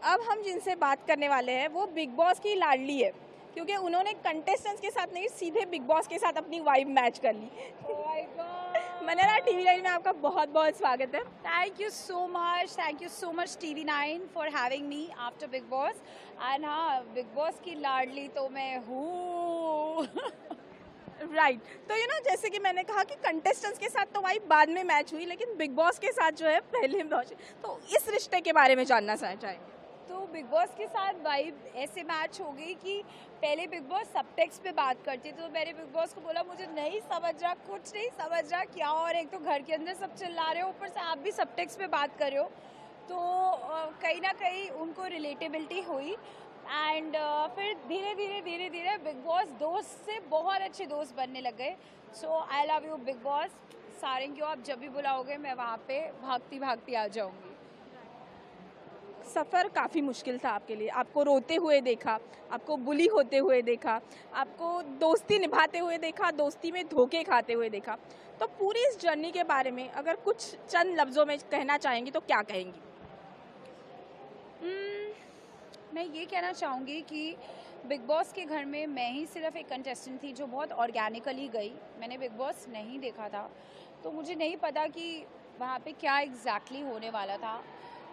अब हम जिनसे बात करने वाले हैं वो बिग बॉस की लाडली है, क्योंकि उन्होंने कंटेस्टेंट्स के साथ नहीं सीधे बिग बॉस के साथ अपनी वाइब मैच कर ली। मनरा टीवी लाइन में आपका बहुत बहुत स्वागत है। Thank you so much. Thank you so much TV9 for having me after Big Boss. And हाँ, Big Boss की लाडली तो मैं हूँ। राइट, तो जैसे कि मैंने कहा कि कंटेस्टेंट्स के साथ तो वाइब बाद में मैच हुई, लेकिन बिग बॉस के साथ जो है पहले मैच, तो इस रिश्ते के बारे में जानना चाहेंगे। तो बिग बॉस के साथ वाइब ऐसे मैच हो गई कि पहले बिग बॉस सबटेक्स्ट पे बात करती, तो मैंने बिग बॉस को बोला मुझे नहीं समझ रहा, कुछ नहीं समझ रहा क्या, और एक तो घर के अंदर सब चिल्ला रहे हो, ऊपर से आप भी सबटेक्स्ट पे बात कर रहे हो, तो कहीं ना कहीं उनको रिलेटेबिलिटी हुई। एंड फिर धीरे धीरे बिग बॉस दोस्त से बहुत अच्छे दोस्त बनने लग गए। So I love you Bigg Boss, Sarang क्यों, आप जब भी बुलाओगे मैं वहाँ पे भागती भागती आ जाऊँगी। सफ़र काफ़ी मुश्किल था आपके लिए, आपको रोते हुए देखा, आपको बुली होते हुए देखा, आपको दोस्ती निभाते हुए देखा, दोस्ती में धोखे खाते हुए देखा। तो पूरी इस जर्नी के बारे में अगर कुछ चंद लफ्ज़ों में कहना चाहेंगी तो क्या कहेंगी? मैं ये कहना चाहूँगी कि बिग बॉस के घर में मैं ही सिर्फ एक कंटेस्टेंट थी जो बहुत ऑर्गेनिकली गई। मैंने बिग बॉस नहीं देखा था, तो मुझे नहीं पता कि वहाँ पे क्या एग्जैक्टली होने वाला था।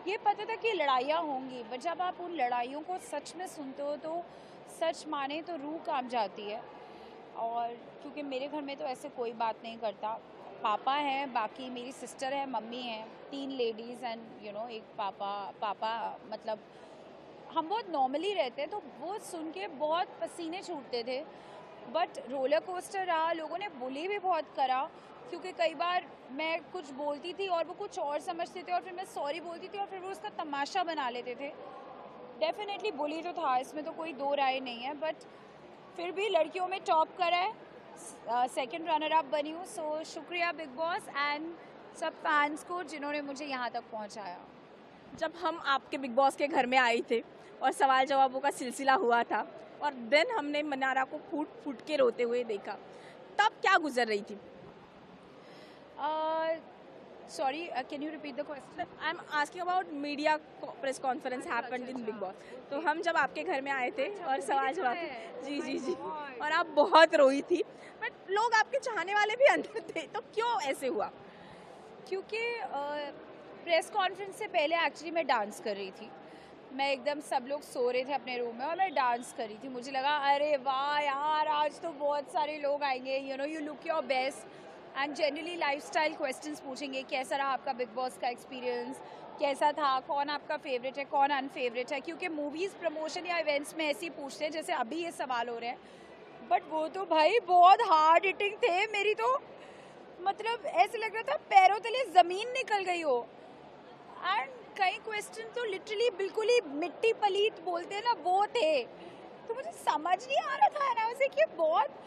ये पता था कि लड़ाइयाँ होंगी, बट जब आप उन लड़ाइयों को सच में सुनते हो तो सच माने तो रूह कांप जाती है। और क्योंकि मेरे घर में तो ऐसे कोई बात नहीं करता, पापा हैं, बाकी मेरी सिस्टर है, मम्मी है, 3 लेडीज़ एंड एक पापा मतलब हम बहुत नॉर्मली रहते हैं, तो वो सुन के बहुत पसीने छूटते थे। बट रोलर कोस्टर रहा, लोगों ने बुली भी बहुत करा, क्योंकि कई बार मैं कुछ बोलती थी और वो कुछ और समझते थे, और फिर मैं सॉरी बोलती थी और फिर वो उसका तमाशा बना लेते थे। डेफिनेटली बुली तो था, इसमें तो कोई दो राय नहीं है, बट फिर भी लड़कियों में टॉप करा है, सेकंड रनर अप बनी हूँ। सो शुक्रिया बिग बॉस एंड सब फैंस को जिन्होंने मुझे यहाँ तक पहुँचाया। जब हम आपके बिग बॉस के घर में आए थे और सवाल जवाबों का सिलसिला हुआ था, और देन हमने मनारा को फूट फूट के रोते हुए देखा, तब क्या गुजर रही थी? Sorry, can you repeat the question? I am asking about media press conference happened in big boss. तो हम जब आपके घर में आए थे और सवाल जवाब, जी, और आप बहुत रोई थी, बट लोग आपके चाहने वाले भी अंदर थे, तो क्यों ऐसे हुआ? क्योंकि प्रेस कॉन्फ्रेंस से पहले एक्चुअली मैं डांस कर रही थी। मैं एकदम, सब लोग सो रहे थे अपने रूम में और मैं डांस कर रही थी। मुझे लगा अरे वाह यार, आज तो बहुत सारे लोग आएंगे, you look your best, and generally lifestyle questions पूछेंगे, कैसा रहा आपका बिग बॉस का एक्सपीरियंस, कैसा था, कौन आपका फेवरेट है, कौन अनफेवरेट है, क्योंकि मूवीज़ प्रमोशन या इवेंट्स में ऐसे ही पूछते हैं जैसे अभी ये सवाल हो रहे हैं। बट वो तो भाई बहुत हार्ड हिटिंग थे, मेरी तो मतलब ऐसे लग रहा था पैरों तले ज़मीन निकल गई हो। एंड कई क्वेश्चन तो लिटरली बिल्कुल ही मिट्टी पलीत बोलते हैं ना, वो थे, तो मुझे समझ नहीं आ रहा था ना उसे कि बहुत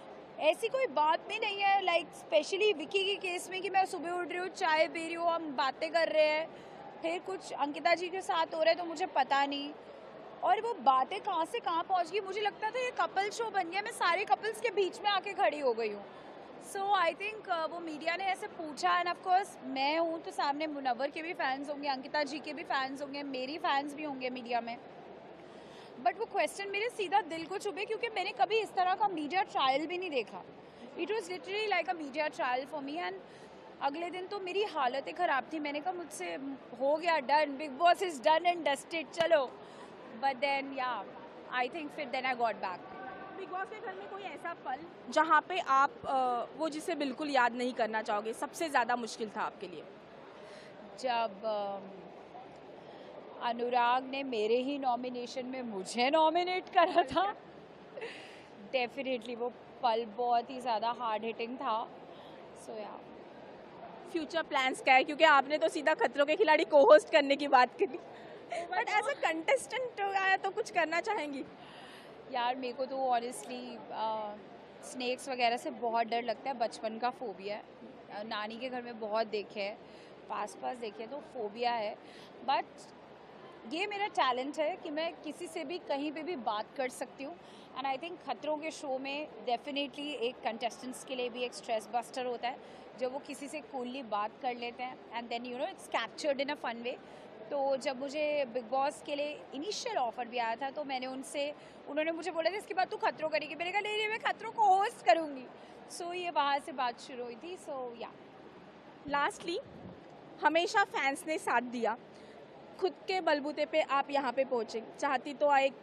ऐसी कोई बात भी नहीं है। लाइक स्पेशली विकी के केस में कि मैं सुबह उठ रही हूँ, चाय पी रही हूँ, हम बातें कर रहे हैं, फिर कुछ अंकिता जी के साथ हो रहा है तो मुझे पता नहीं, और वो बातें कहाँ से कहाँ पहुँच गई। मुझे लगता था ये कपल शो बन गया, मैं सारे कपल्स के बीच में आके खड़ी हो गई हूँ। सो आई थिंक वो मीडिया ने ऐसे पूछा, एंड ऑफ कोर्स मैं हूँ तो सामने मुनव्वर के भी फैंस होंगे, अंकिता जी के भी फैंस होंगे, मेरी फैंस भी होंगे मीडिया में। बट वो क्वेश्चन मेरे सीधा दिल को छुपे, क्योंकि मैंने कभी इस तरह का मीडिया ट्रायल भी नहीं देखा। It was literally like a media trial for me. And अगले दिन तो मेरी हालत ही ख़राब थी, मैंने कहा मुझसे हो गया, done, Bigg Boss is done and dusted, चलो। But then yeah I think फिर then I got back. Bigg Boss के घर में कोई ऐसा पल जहाँ पे आप वो जिसे बिल्कुल याद नहीं करना चाहोगे, सबसे ज़्यादा मुश्किल था आपके लिए? जब अनुराग ने मेरे ही नॉमिनेशन में मुझे नॉमिनेट करा था, डेफिनेटली वो पल बहुत ही ज़्यादा हार्ड हिटिंग था। सो या फ्यूचर प्लान्स क्या है, क्योंकि आपने तो सीधा खतरों के खिलाड़ी को होस्ट करने की बात करी, बट एज अ कंटेस्टेंट आया तो कुछ करना चाहेंगी? यार, मेरे को तो ऑनेस्टली स्नेक्स वगैरह से बहुत डर लगता है, बचपन का फोबिया है। नानी के घर में बहुत देखे है, पास देखे, तो फोबिया है। बट ये मेरा टैलेंट है कि मैं किसी से भी कहीं पे भी बात कर सकती हूँ। एंड आई थिंक खतरों के शो में डेफिनेटली एक कंटेस्टेंट्स के लिए भी एक स्ट्रेस बस्टर होता है, जब वो किसी से कूलली बात कर लेते हैं and then it's captured in a fun way. तो जब मुझे बिग बॉस के लिए इनिशियल ऑफर भी आया था तो उन्होंने मुझे बोला था इसके बाद तू खतरों करेगी, मैंने कहा नहीं नहीं मैं खतरों को होस्ट करूँगी। सो ये वहाँ से बात शुरू हुई थी। सो या लास्टली, हमेशा फैंस ने साथ दिया, खुद के बलबूते पे आप यहाँ पे पहुँचे। चाहती तो एक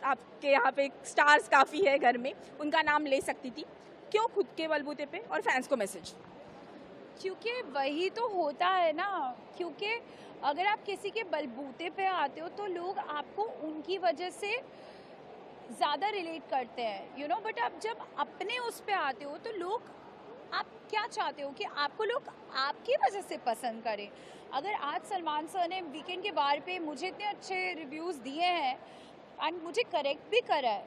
आपके यहाँ पे स्टार्स काफ़ी है घर में, उनका नाम ले सकती थी, क्यों खुद के बलबूते पे और फैंस को मैसेज? क्योंकि वही तो होता है ना, क्योंकि अगर आप किसी के बलबूते पे आते हो तो लोग आपको उनकी वजह से ज़्यादा रिलेट करते हैं, यू नो। बट आप जब अपने उस पे आते हो तो लोग, आप क्या चाहते हो कि आपको लोग आपकी वजह से पसंद करें। अगर आज सलमान सर ने वीकेंड के बार पे मुझे इतने अच्छे रिव्यूज़ दिए हैं एंड मुझे करेक्ट भी करा है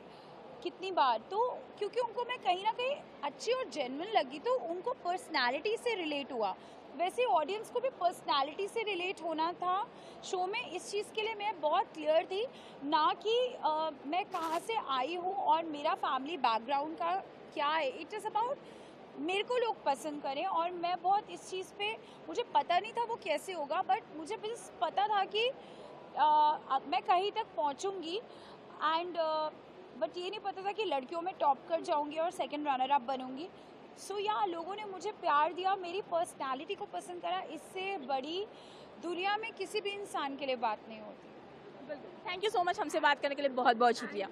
कितनी बार, तो क्योंकि उनको मैं कहीं ना कहीं अच्छी और जेन्युइन लगी तो उनको पर्सनालिटी से रिलेट हुआ। वैसे ऑडियंस को भी पर्सनालिटी से रिलेट होना था शो में। इस चीज़ के लिए मैं बहुत क्लियर थी, ना कि मैं कहाँ से आई हूँ और मेरा फैमिली बैकग्राउंड का क्या है। इट इज़ अबाउट मेरे को लोग पसंद करें। और मैं बहुत इस चीज़ पे, मुझे पता नहीं था वो कैसे होगा, बट मुझे बस पता था कि मैं कहीं तक पहुँचूँगी। एंड बट ये नहीं पता था कि लड़कियों में टॉप कर जाऊंगी और सेकंड रनर अप बनूंगी। सो या लोगों ने मुझे प्यार दिया, मेरी पर्सनालिटी को पसंद करा, इससे बड़ी दुनिया में किसी भी इंसान के लिए बात नहीं होती। थैंक यू सो मच, हमसे बात करने के लिए बहुत बहुत शुक्रिया।